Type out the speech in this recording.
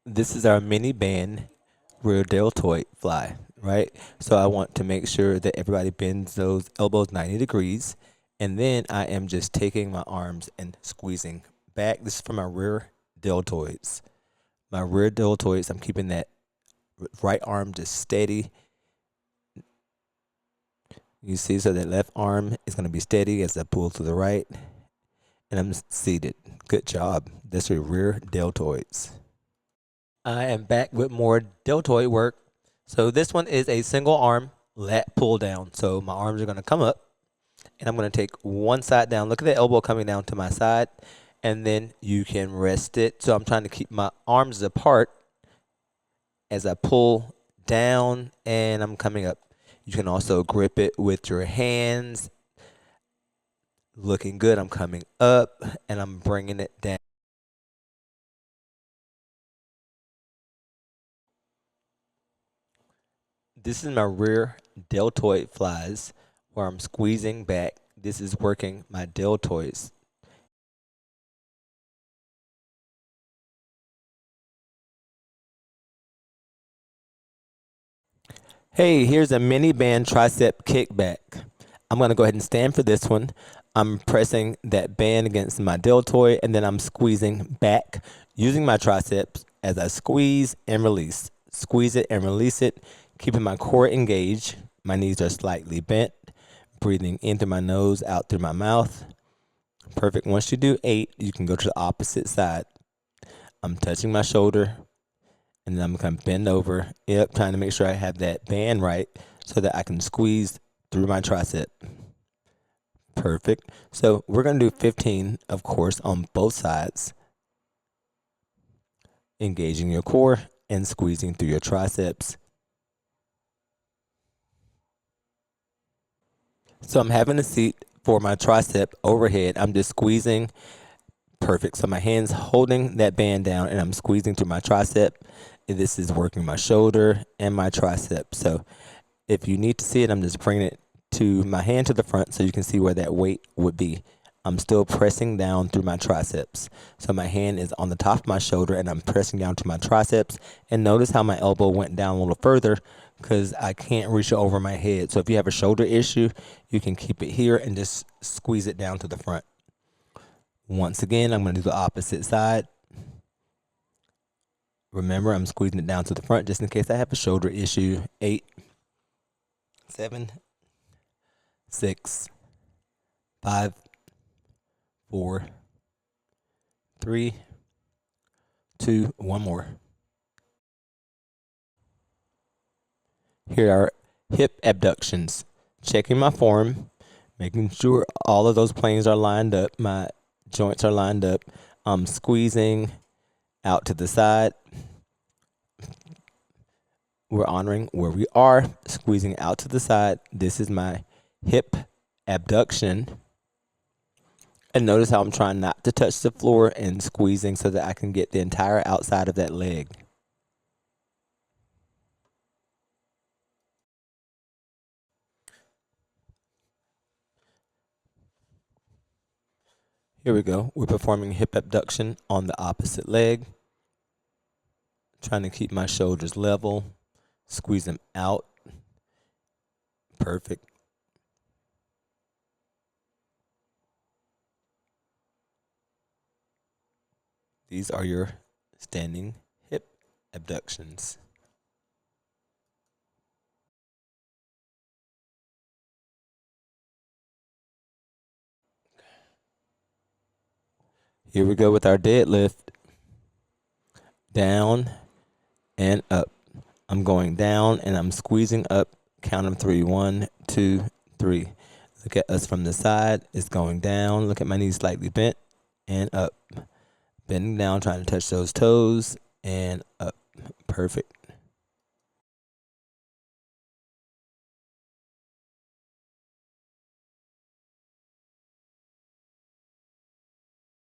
This is our mini band rear deltoid fly, right? So I want to make sure that everybody bends those elbows 90 degrees. And then I am just taking my arms and squeezing back. This is for my rear deltoids. My rear deltoids, I'm keeping that right arm just steady. You see, so that left arm is going to be steady as I pull to the right. And I'm seated. Good job. That's your rear deltoids. I am back with more deltoid work. So this one is a single arm lat pull down. So my arms are going to come up and I'm going to take one side down. Look at the elbow coming down to my side and then you can rest it. So I'm trying to keep my arms apart as I pull down and I'm coming up. You can also grip it with your hands. Looking good. I'm coming up and I'm bringing it down. This is my rear deltoid flies where I'm squeezing back. This is working my deltoids. Hey, here's a mini band tricep kickback. I'm going to go ahead and stand for this one. I'm pressing that band against my deltoid and then I'm squeezing back using my triceps as I squeeze and release. Squeeze it and release it, keeping my core engaged. My knees are slightly bent, breathing in through my nose, out through my mouth. Perfect. Once you do 8, you can go to the opposite side. I'm touching my shoulder and then I'm going to bend over. Yep, trying to make sure I have that band right so that I can squeeze through my tricep. Perfect. So we're going to do 15, of course, on both sides. Engaging your core and squeezing through your triceps. So I'm having a seat for my tricep overhead. I'm just squeezing. Perfect. So my hands holding that band down and I'm squeezing through my tricep. And this is working my shoulder and my tricep. So if you need to see it, I'm just bringing it to my hand to the front so you can see where that weight would be. I'm still pressing down through my triceps. So my hand is on the top of my shoulder and I'm pressing down to my triceps. And notice how my elbow went down a little further because I can't reach it over my head. So if you have a shoulder issue, you can keep it here and just squeeze it down to the front. Once again, I'm going to do the opposite side. Remember, I'm squeezing it down to the front just in case I have a shoulder issue. 8, 7, 6, 5, 4, 3, 2, one more. Here are hip abductions. Checking my form, making sure all of those planes are lined up, my joints are lined up. I'm squeezing out to the side. We're honoring where we are, squeezing out to the side. This is my hip abduction. And notice how I'm trying not to touch the floor and squeezing so that I can get the entire outside of that leg. Here we go. We're performing hip abduction on the opposite leg. Trying to keep my shoulders level. Squeeze them out. Perfect. These are your standing hip abductions. Here we go with our deadlift. Down and up. I'm going down and I'm squeezing up. Count them 3. 1, 2, 3. Look at us from the side. It's going down. Look at my knees slightly bent and up. Bending down, trying to touch those toes and up. Perfect.